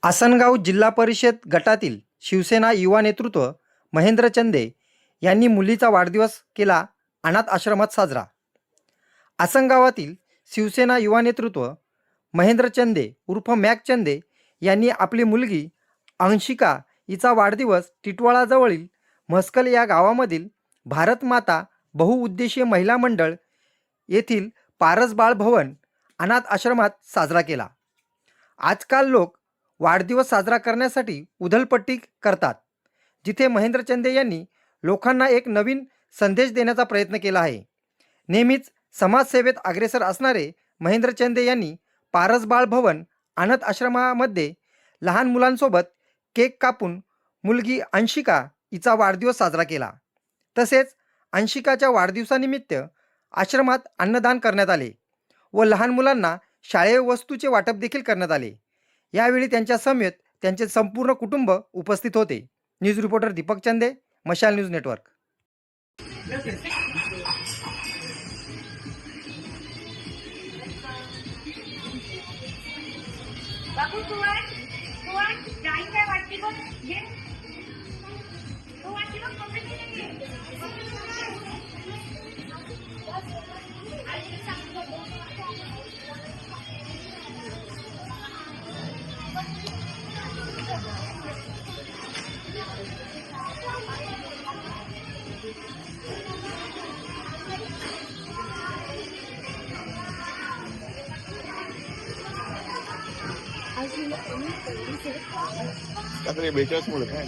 आसनगाव जिल्हा परिषद गटातील शिवसेना युवा नेतृत्व महेंद्र चंदे यांनी मुलीचा वाढदिवस केला अनाथ आश्रमात साजरा। आसनगावातील शिवसेना युवा नेतृत्व महेंद्र चंदे उर्फ मॅक चंदे यांनी आपली मुलगी अंशिका हिचा वाढदिवस टिटवाळाजवळील म्हस्कल या गावामधील भारत माता बहुउद्देशीय महिला मंडळ येथील पारस बाळ भवन अनाथ आश्रमात साजरा केला। आजकाल लोक वाढदिवस साजरा करण्यासाठी उधळपट्टी करतात, जिथे महेंद्र चंदे यांनी लोकांना एक नवीन संदेश देण्याचा प्रयत्न केला आहे। नेहमीच समाजसेवेत अग्रेसर असणारे महेंद्र चंदे यांनी पारस बाळ भवन अनाथ आश्रमामध्ये लहान मुलांसोबत केक कापून मुलगी अंशिका हिचा वाढदिवस साजरा केला। तसेच अंशिकाच्या वाढदिवसानिमित्त आश्रमात अन्नदान करण्यात आले व लहान मुलांना शाळेय वस्तूचे वाटप देखील करण्यात आले। यावेळी त्यांच्या समेत त्यांचे संपूर्ण कुटुंब उपस्थित होते। न्यूज रिपोर्टर दीपक चंदे, मशाल न्यूज नेटवर्क। बाबू तू जाई काय वाटते बघ घे तू वाटते बघ कपडे Katanya beca semua kan.